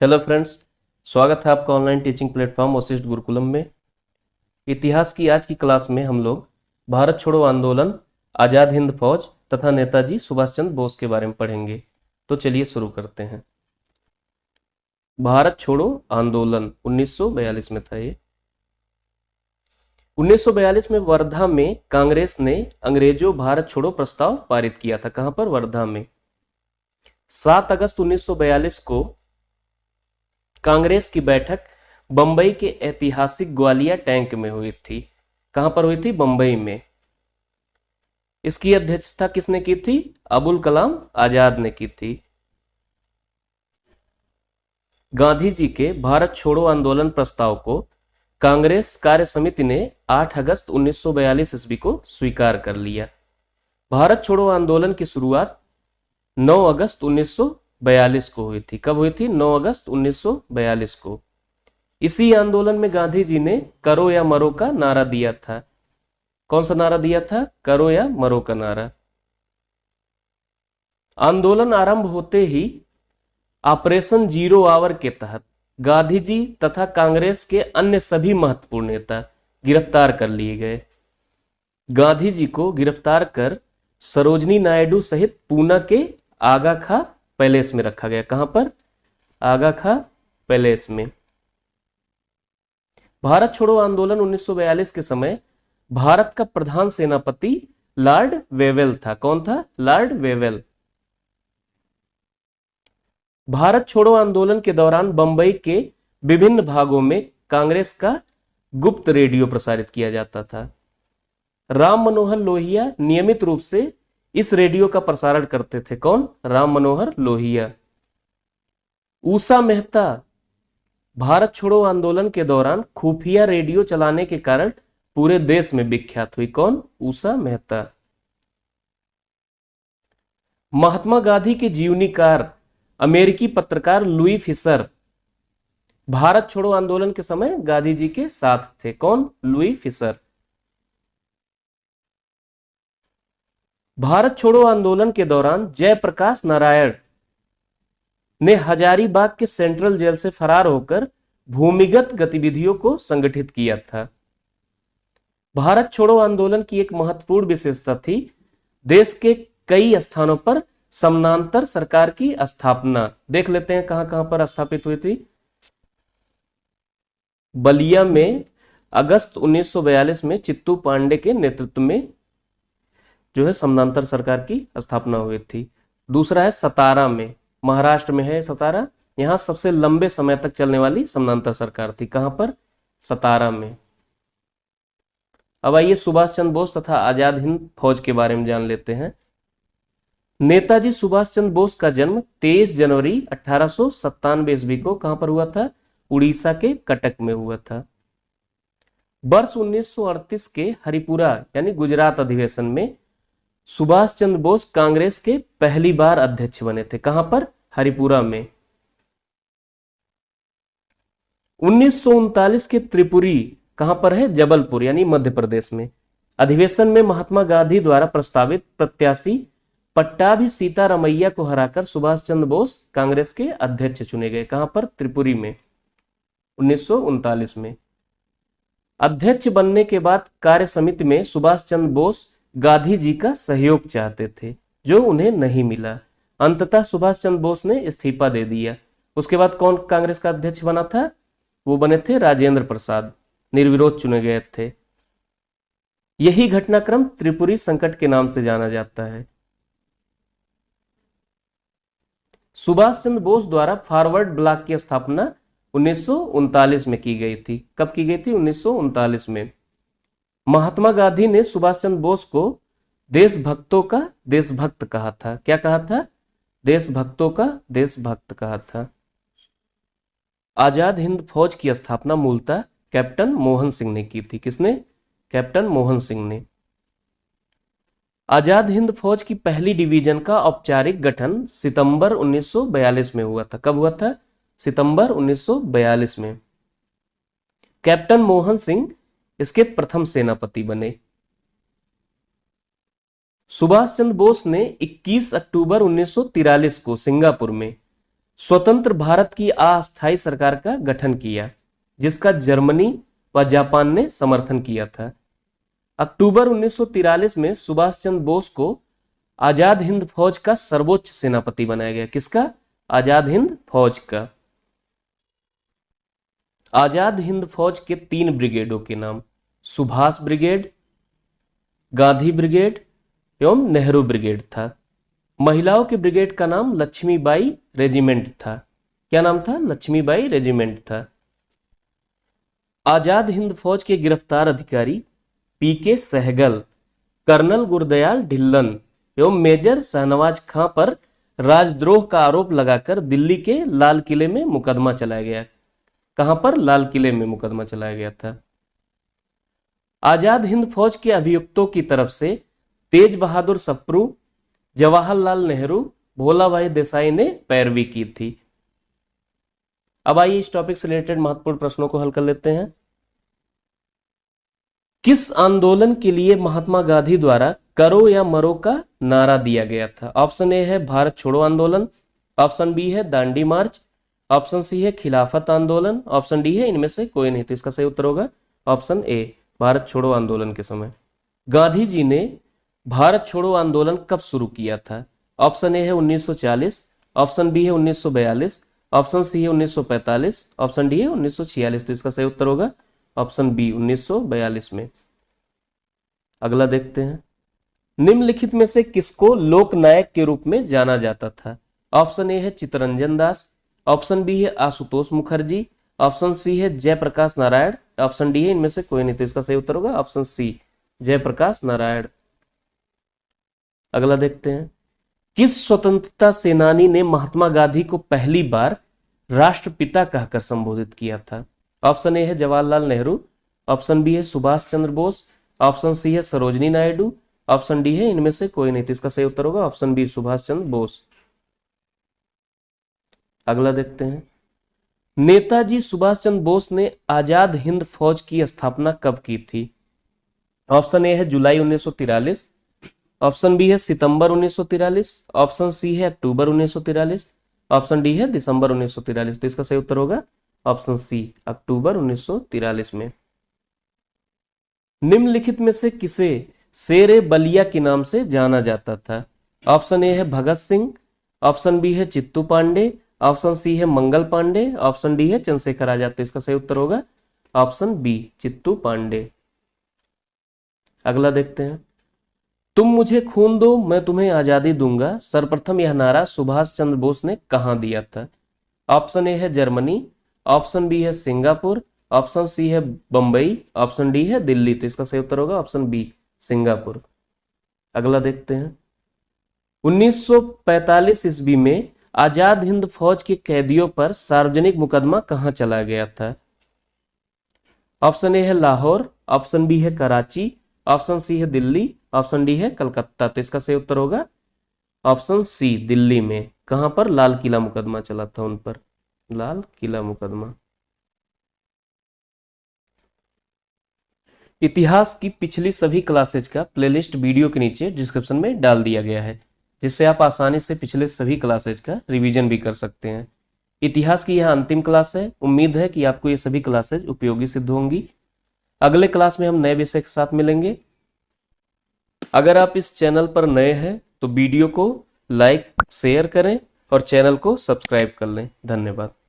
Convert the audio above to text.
Hello friends, स्वागत है आपका online teaching platform Vashishtha Gurukulam में। इतिहास की आज की क्लास में हम लोग भारत छोड़ो आंदोलन, आज़ाद हिंद फौज तथा नेताजी सुभाष चंद्र बोस के बारे में पढ़ेंगे। तो चलिए शुरू करते हैं। भारत छोड़ो आंदोलन 1942 में था ये। 1942 में वर्धा में कांग्रेस ने अंग्रेजों भारत छोड़ो प्रस्ताव पारित किया था। कहां पर? वर्धा में। 7 अगस्त 1942 को कांग्रेस की बैठक बंबई के ऐतिहासिक ग्वालिया टैंक में हुई थी। कहां पर हुई थी? बंबई में। इसकी अध्यक्षता किसने की थी? अबुल कलाम आजाद ने की थी। गांधी जी के भारत छोड़ो आंदोलन प्रस्ताव को कांग्रेस कार्य समिति ने 8 अगस्त 1942 ईस्वी को स्वीकार कर लिया। भारत छोड़ो आंदोलन की शुरुआत 9 अगस्त 1942 को हुई थी। कब हुई थी? 9 अगस्त 1942 को। इसी आंदोलन में गांधी जी ने करो या मरो का नारा दिया था। कौन सा नारा दिया था? करो या मरो का नारा। आंदोलन आरंभ होते ही ऑपरेशन जीरो आवर के तहत गांधी जी तथा कांग्रेस के अन्य सभी महत्वपूर्ण नेता गिरफ्तार कर लिए गए। गांधी जी को गिरफ्तार कर सरोजनी नायडू सहित पूना के आगा खां पैलेस में रखा गया। कहां पर? आगा खां पैलेस में। भारत छोड़ो आंदोलन 1942 के समय भारत का प्रधान सेनापति लॉर्ड वेवेल था। कौन था? Lord Wavell. भारत छोड़ो आंदोलन के दौरान बंबई के विभिन्न भागों में कांग्रेस का गुप्त रेडियो प्रसारित किया जाता था। राम मनोहर लोहिया नियमित रूप से इस रेडियो का प्रसारण करते थे। कौन? राम मनोहर लोहिया। उषा मेहता भारत छोड़ो आंदोलन के दौरान खुफिया रेडियो चलाने के कारण पूरे देश में विख्यात हुई। कौन? उषा मेहता। महात्मा गांधी के जीवनीकार अमेरिकी पत्रकार लुई फिशर भारत छोड़ो आंदोलन के समय गांधी जी के साथ थे। कौन? Louis Fischer. भारत छोड़ो आंदोलन के दौरान जयप्रकाश नारायण ने हजारीबाग के सेंट्रल जेल से फरार होकर भूमिगत गतिविधियों को संगठित किया था। भारत छोड़ो आंदोलन की एक महत्वपूर्ण विशेषता थी देश के कई स्थानों पर समानांतर सरकार की स्थापना। देख लेते हैं कहां कहां पर स्थापित हुई थी। बलिया में अगस्त 1942 में चित्तू पांडे के नेतृत्व में जो है समानांतर सरकार की स्थापना हुई थी। दूसरा है सतारा में, महाराष्ट्र में है सतारा। यहां सबसे लंबे समय तक चलने वाली समानांतर सरकार थी। कहां पर? सतारा में। अब आइए सुभाष चंद्र बोस तथा आजाद हिंद फौज के बारे में जान लेते हैं। नेताजी सुभाष चंद्र बोस का जन्म 23 जनवरी 1897 ईस्वी को कहां पर हुआ था? उड़ीसा के कटक में हुआ था। वर्ष 1938 के हरिपुरा यानी गुजरात अधिवेशन में सुभाष चंद्र बोस कांग्रेस के पहली बार अध्यक्ष बने थे। कहां पर? हरिपुरा में। 1939 के त्रिपुरी कहां पर है? जबलपुर यानी मध्य प्रदेश में। अधिवेशन में महात्मा गांधी द्वारा प्रस्तावित प्रत्याशी पट्टाभी सीतारमैया को हराकर सुभाष चंद्र बोस कांग्रेस के अध्यक्ष चुने गए। कहां पर? त्रिपुरी में 1939 में। अध्यक्ष बनने के बाद कार्य समिति में सुभाष चंद्र बोस गांधी जी का सहयोग चाहते थे, जो उन्हें नहीं मिला। अंततः सुभाष चंद्र बोस ने इस्तीफा दे दिया। उसके बाद कौन कांग्रेस का अध्यक्ष बना था? वो बने थे राजेंद्र प्रसाद, निर्विरोध चुने गए थे। यही घटनाक्रम त्रिपुरी संकट के नाम से जाना जाता है। सुभाष चंद्र बोस द्वारा फॉरवर्ड ब्लॉक की स्थापना 1939 में की गई थी। कब की गई थी? 1939 में। महात्मा गांधी ने सुभाष चंद्र बोस को देशभक्तों का देशभक्त कहा था। क्या कहा था? देशभक्तों का देशभक्त कहा था। आजाद हिंद फौज की स्थापना मूलतः कैप्टन मोहन सिंह ने की थी। किसने? कैप्टन मोहन सिंह ने। आजाद हिंद फौज की पहली डिवीजन का औपचारिक गठन सितंबर 1942 में हुआ था। कब हुआ था? सितंबर 1942 में। कैप्टन मोहन सिंह इसके प्रथम सेनापति बने। सुभाष चंद्र बोस ने 21 अक्टूबर 1943 को सिंगापुर में स्वतंत्र भारत की अस्थायी सरकार का गठन किया, जिसका जर्मनी व जापान ने समर्थन किया था। अक्टूबर 1943 में सुभाष चंद्र बोस को आजाद हिंद फौज का सर्वोच्च सेनापति बनाया गया। किसका? आजाद हिंद फौज का। आजाद हिंद फौज के 3 ब्रिगेडों के नाम सुभाष ब्रिगेड, गांधी ब्रिगेड एवं नेहरू ब्रिगेड था। महिलाओं के ब्रिगेड का नाम लक्ष्मीबाई रेजिमेंट था। क्या नाम था? लक्ष्मीबाई रेजिमेंट था। आजाद हिंद फौज के गिरफ्तार अधिकारी पीके सहगल, कर्नल गुरदयाल ढिल्लन एवं मेजर शाहनवाज खां पर राजद्रोह का आरोप लगाकर दिल्ली के लाल किले में मुकदमा चलाया गया। कहां पर? लाल किले में मुकदमा चलाया गया था। आजाद हिंद फौज के अभियुक्तों की तरफ से तेज बहादुर सप्रू, जवाहरलाल नेहरू, भोला भाई देसाई ने पैरवी की थी। अब आइए इस टॉपिक से रिलेटेड महत्वपूर्ण प्रश्नों को हल कर लेते हैं। किस आंदोलन के लिए महात्मा गांधी द्वारा करो या मरो का नारा दिया गया था? ऑप्शन ए है भारत छोड़ो आंदोलन, ऑप्शन बी है दांडी मार्च, ऑप्शन सी है खिलाफत आंदोलन, ऑप्शन डी है इनमें से कोई नहीं। तो इसका सही उत्तर होगा ऑप्शन ए, भारत छोड़ो आंदोलन के समय। गांधी जी ने भारत छोड़ो आंदोलन कब शुरू किया था? ऑप्शन ए है 1940, ऑप्शन बी है 1942, ऑप्शन सी है 1945, ऑप्शन डी है 1946। तो इसका सही उत्तर होगा ऑप्शन बी 1942 में। अगला देखते हैं, निम्नलिखित में से किसको लोकनायक के रूप में जाना जाता था? ऑप्शन ए है चित्तरंजन दास, ऑप्शन बी है आशुतोष मुखर्जी, ऑप्शन सी है जयप्रकाश नारायण, ऑप्शन डी है इनमें से कोई नहीं। तो इसका सही उत्तर होगा ऑप्शन सी, जयप्रकाश नारायण। अगला देखते हैं, किस स्वतंत्रता सेनानी ने महात्मा गांधी को पहली बार राष्ट्रपिता कहकर संबोधित किया था? ऑप्शन ए है जवाहरलाल नेहरू, ऑप्शन बी है सुभाष चंद्र बोस, ऑप्शन सी है सरोजनी नायडू, ऑप्शन डी है इनमें से कोई नहीं। तो इसका सही उत्तर होगा ऑप्शन बी, सुभाष चंद्र बोस। अगला देखते हैं, नेताजी सुभाष चंद्र बोस ने आजाद हिंद फौज की स्थापना कब की थी? ऑप्शन ए है जुलाई 1943, ऑप्शन बी है सितंबर 1943, ऑप्शन सी है अक्टूबर 1943, ऑप्शन डी है दिसंबर 1943। तो इसका सही उत्तर होगा ऑप्शन सी, अक्टूबर 1943 में। निम्नलिखित में से किसे शेरे बलिया के नाम से जाना जाता था? ऑप्शन ए है भगत सिंह, ऑप्शन बी है चित्तू पांडे, ऑप्शन सी है मंगल पांडे, ऑप्शन डी है चंद्रशेखर आजाद। तो इसका सही उत्तर होगा ऑप्शन बी, चित्तू पांडे। अगला देखते हैं, तुम मुझे खून दो मैं तुम्हें आजादी दूंगा, सर्वप्रथम यह नारा सुभाष चंद्र बोस ने कहां दिया था? ऑप्शन ए है जर्मनी, ऑप्शन बी है सिंगापुर, ऑप्शन सी है बंबई, ऑप्शन डी है दिल्ली। तो इसका सही उत्तर होगा ऑप्शन बी, सिंगापुर। अगला देखते हैं, 1945 ईस्वी में आजाद हिंद फौज के कैदियों पर सार्वजनिक मुकदमा कहां चलाया गया था? ऑप्शन ए है लाहौर, ऑप्शन बी है कराची, ऑप्शन सी है दिल्ली, ऑप्शन डी है कलकत्ता। तो इसका सही उत्तर होगा ऑप्शन सी, दिल्ली में। कहां पर? लाल किला मुकदमा चला था उन पर, लाल किला मुकदमा। इतिहास की पिछली सभी क्लासेज का प्लेलिस्ट वीडियो के नीचे डिस्क्रिप्शन में डाल दिया गया है, जिससे आप आसानी से पिछले सभी क्लासेज का रिवीजन भी कर सकते हैं। इतिहास की यह अंतिम क्लास है। उम्मीद है कि आपको ये सभी क्लासेज उपयोगी सिद्ध होंगी। अगले क्लास में हम नए विषय के साथ मिलेंगे। अगर आप इस चैनल पर नए हैं तो वीडियो को लाइक शेयर करें और चैनल को सब्सक्राइब कर लें। धन्यवाद।